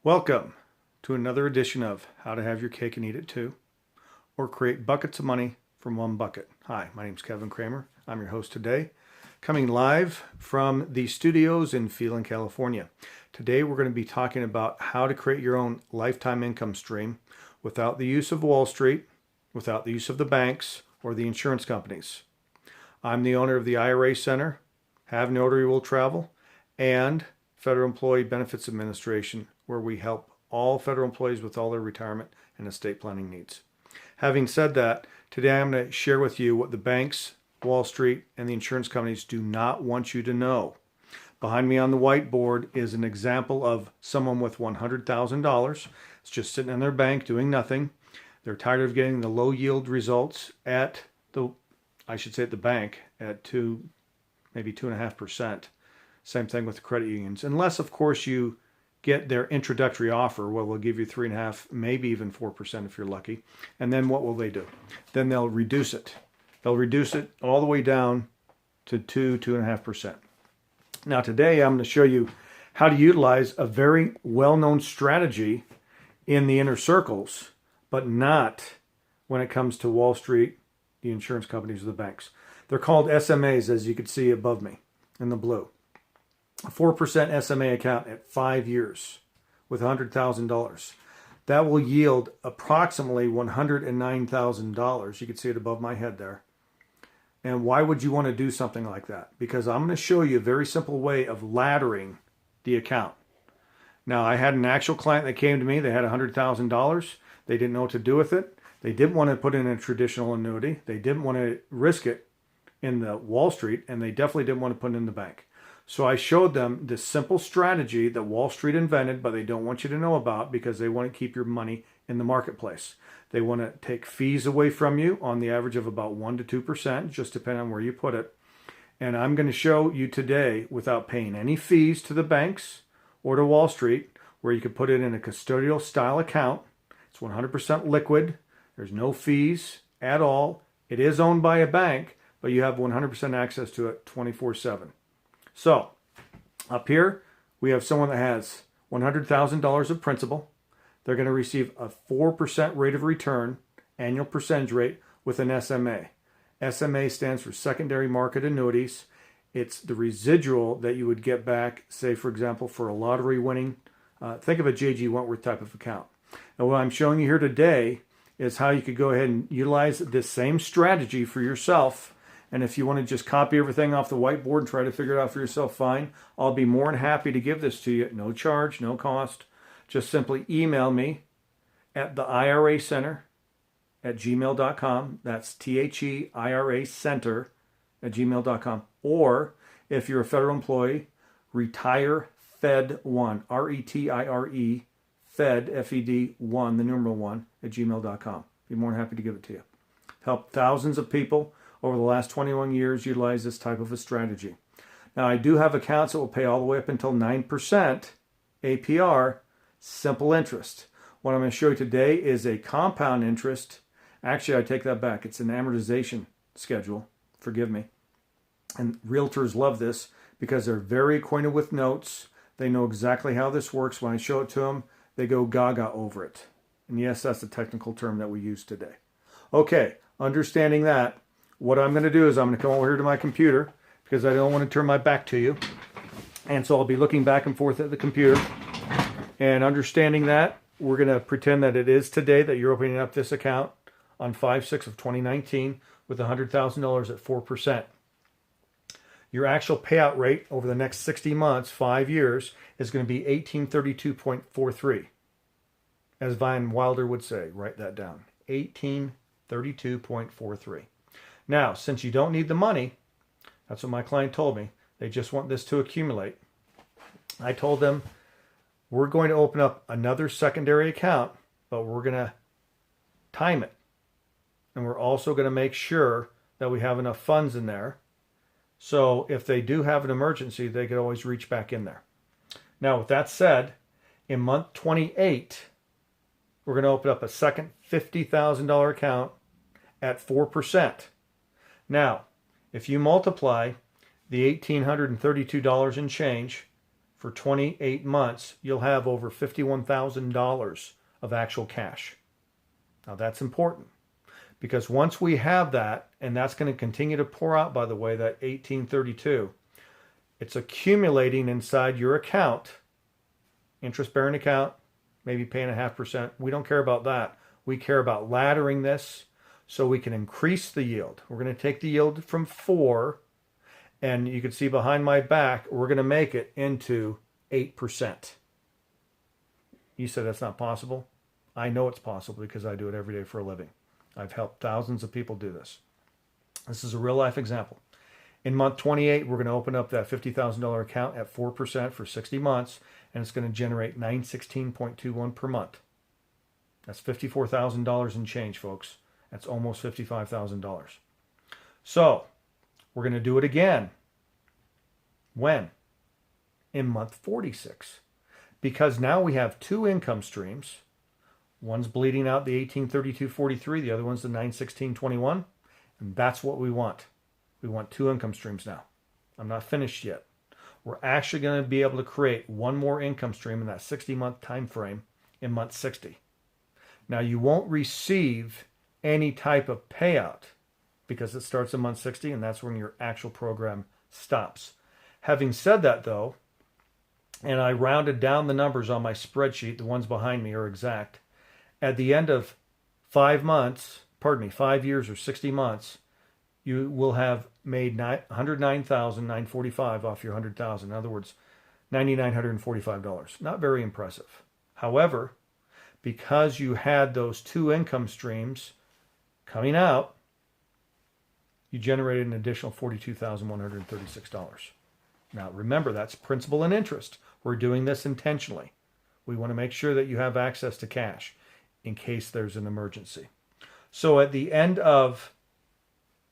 Welcome to another edition of How to Have Your Cake and Eat It Too, or Create Buckets of Money from One Bucket. Hi, my name is Kevin Kramer. I'm your host today, coming live from the studios in Phelan, California. Today we're going to be talking about how to create your own lifetime income stream without the use of Wall Street, without the use of the banks or the insurance companies. I'm the owner of the IRA Center, Have Notary Will Travel, and Federal Employee Benefits Administration, where we help all federal employees with all their retirement and estate planning needs. Having said that, today I'm going to share with you what the banks, Wall Street, and the insurance companies do not want you to know. Behind me on the whiteboard is an example of someone with $100,000. It's just sitting in their bank doing nothing. They're tired of getting the low yield results at the bank at maybe 2.5%. Same thing with the credit unions, unless of course you get their introductory offer. Well, they'll give you 3.5%, maybe even 4% if you're lucky. And then what will they do? Then they'll reduce it. They'll reduce it all the way down to 2.5%. Now today I'm going to show you how to utilize a very well-known strategy in the inner circles, but not when it comes to Wall Street, the insurance companies, or the banks. They're called SMAs, as you can see above me in the blue. A 4% SMA account at 5 years with $100,000. That will yield approximately $109,000. You can see it above my head there. And why would you want to do something like that? Because I'm going to show you a very simple way of laddering the account. Now, I had an actual client that came to me. They had $100,000. They didn't know what to do with it. They didn't want to put in a traditional annuity. They didn't want to risk it in the Wall Street, and they definitely didn't want to put it in the bank. So I showed them this simple strategy that Wall Street invented, but they don't want you to know about because they want to keep your money in the marketplace. They want to take fees away from you on the average of about 1% to 2%, just depending on where you put it. And I'm going to show you today, without paying any fees to the banks or to Wall Street, where you could put it in a custodial style account. It's 100% liquid. There's no fees at all. It is owned by a bank, but you have 100% access to it 24/7. So, up here, we have someone that has $100,000 of principal. They're going to receive a 4% rate of return, annual percentage rate, with an SMA. SMA stands for secondary market annuities. It's the residual that you would get back, say, for example, for a lottery winning. Think of a J.G. Wentworth type of account. And what I'm showing you here today is how you could go ahead and utilize this same strategy for yourself. And if you want to just copy everything off the whiteboard and try to figure it out for yourself, fine. I'll be more than happy to give this to you at no charge, no cost. Just simply email me at the IRA Center at gmail.com. That's THEIRA Center at gmail.com. Or if you're a federal employee, retire Fed1, RETIRE, Fed, FED 1, the numeral 1, at gmail.com. Be more than happy to give it to you. Help thousands of people over the last 21 years utilize this type of a strategy. Now, I do have accounts that will pay all the way up until 9% APR, simple interest. What I'm going to show you today is a compound interest. Actually, I take that back. It's an amortization schedule. Forgive me. And realtors love this because they're very acquainted with notes. They know exactly how this works. When I show it to them, they go gaga over it. And yes, that's the technical term that we use today. Okay, understanding that, what I'm going to do is I'm going to come over here to my computer because I don't want to turn my back to you. And so I'll be looking back and forth at the computer. And understanding that, we're going to pretend that it is today that you're opening up this account on 5/6 of 2019 with $100,000 at 4%. Your actual payout rate over the next 60 months, 5 years, is going to be 1832.43. As Van Wilder would say, write that down. 1832.43. Now, since you don't need the money, that's what my client told me, they just want this to accumulate. I told them, we're going to open up another secondary account, but we're going to time it. And we're also going to make sure that we have enough funds in there. So if they do have an emergency, they could always reach back in there. Now, with that said, in month 28, we're going to open up a second $50,000 account at 4%. Now, if you multiply the $1,832 and change for 28 months, you'll have over $51,000 of actual cash. Now that's important because once we have that, and that's going to continue to pour out, by the way, that 1832, it's accumulating inside your account, interest-bearing account, maybe paying 0.5%. We don't care about that. We care about laddering this so we can increase the yield. We're going to take the yield from 4, and you can see behind my back, we're going to make it into 8%. You said that's not possible? I know it's possible because I do it every day for a living. I've helped thousands of people do this. This is a real life example. In month 28, we're going to open up that $50,000 account at 4% for 60 months, and it's going to generate $916.21 per month. That's $54,000 in change, folks. That's almost $55,000. So we're going to do it again. When? In month 46. Because now we have 2 income streams. One's bleeding out the 1832.43, the other one's the 916.21, and that's what we want. We want 2 income streams now. I'm not finished yet. We're actually going to be able to create one more income stream in that 60-month time frame in month 60. Now, you won't receive any type of payout because it starts in month 60, and that's when your actual program stops. Having said that, though, and I rounded down the numbers on my spreadsheet, the ones behind me are exact. At the end of 5 years or 60 months, you will have made $109,945 off your $100,000. In other words, $9,945. Not very impressive. However, because you had those 2 income streams coming out, you generated an additional $42,136. Now, remember, that's principal and interest. We're doing this intentionally. We want to make sure that you have access to cash in case there's an emergency. So at the end of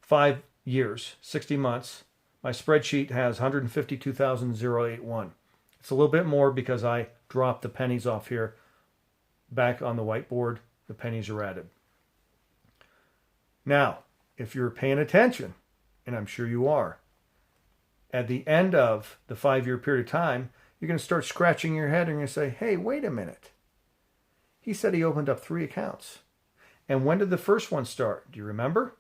5 years, 60 months, my spreadsheet has $152,081. It's a little bit more because I dropped the pennies off here. Back on the whiteboard, the pennies are added. Now, if you're paying attention, and I'm sure you are, at the end of the 5-year period of time, you're going to start scratching your head and you're going to say, hey, wait a minute. He said he opened up 3 accounts. And when did the first one start? Do you remember?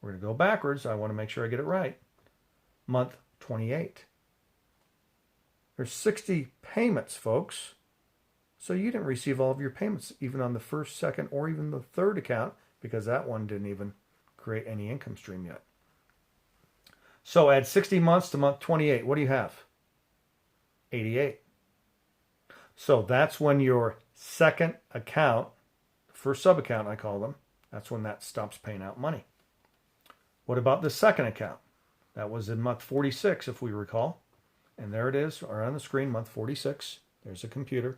We're going to go backwards. I want to make sure I get it right. Month 28. There's 60 payments, folks. So you didn't receive all of your payments, even on the first, second, or even the third account, because that one didn't even create any income stream yet. So add 60 months to month 28. What do you have? 88. So that's when your second account, first sub-account I call them, that's when that stops paying out money. What about the second account? That was in month 46, if we recall. And there it is, or on the screen, month 46. There's a computer.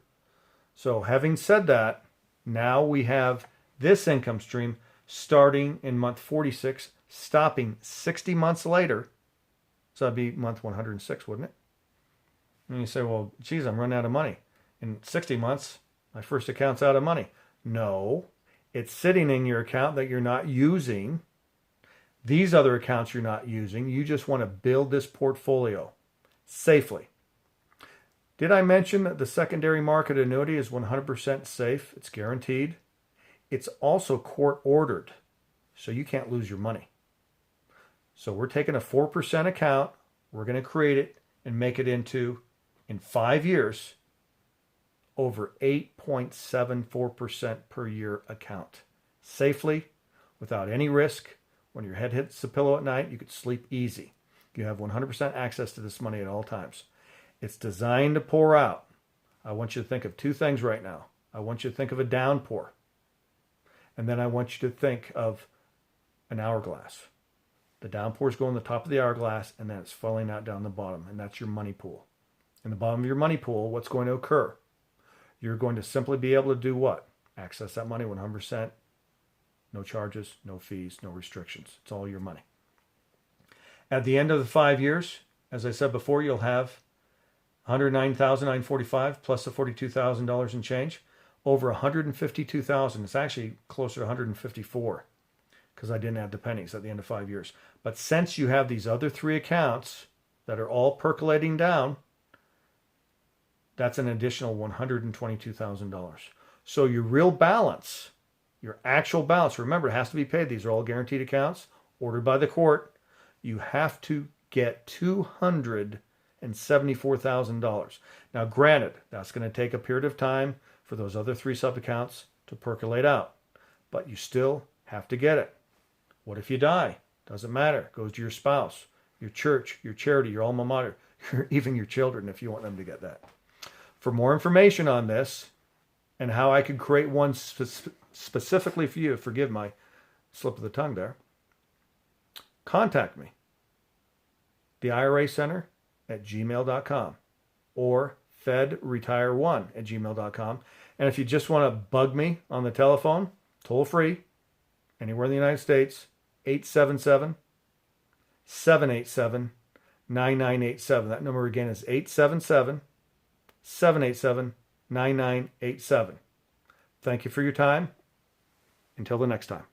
So having said that, now we have this income stream starting in month 46, stopping 60 months later. So that'd be month 106, wouldn't it? And you say, well, geez, I'm running out of money. In 60 months, my first account's out of money. No, it's sitting in your account that you're not using. These other accounts you're not using. You just want to build this portfolio safely. Did I mention that the secondary market annuity is 100% safe? It's guaranteed. It's also court ordered, so you can't lose your money. So we're taking a 4% account. We're going to create it and make it into, in 5 years, over 8.74% per year account. Safely, without any risk. When your head hits the pillow at night, you could sleep easy. You have 100% access to this money at all times. It's designed to pour out. I want you to think of 2 things right now. I want you to think of a downpour. And then I want you to think of an hourglass. The downpours go on the top of the hourglass, and then it's falling out down the bottom, and that's your money pool. In the bottom of your money pool, what's going to occur? You're going to simply be able to do what? Access that money 100%. No charges, no fees, no restrictions. It's all your money. At the end of the 5 years, as I said before, you'll have $109,945 plus the $42,000 in change. Over $152,000. It's actually closer to $154 because I didn't add the pennies at the end of 5 years. But since you have these other 3 accounts that are all percolating down, That's an additional $122,000. So your real balance, your actual balance, remember, it has to be paid. These are all guaranteed accounts ordered by the court. You have to get $274,000. Now, granted, that's going to take a period of time for those other 3 sub-accounts to percolate out, but you still have to get it. What if you die? Doesn't matter. It goes to your spouse, your church, your charity, your alma mater, even your children if you want them to get that. For more information on this and how I could create one specifically for you, forgive my slip of the tongue there, contact me. The IRA Center at gmail.com or fedretire1@gmail.com. And if you just want to bug me on the telephone, toll free, anywhere in the United States, 877-787-9987. That number again is 877-787-9987. Thank you for your time. Until the next time.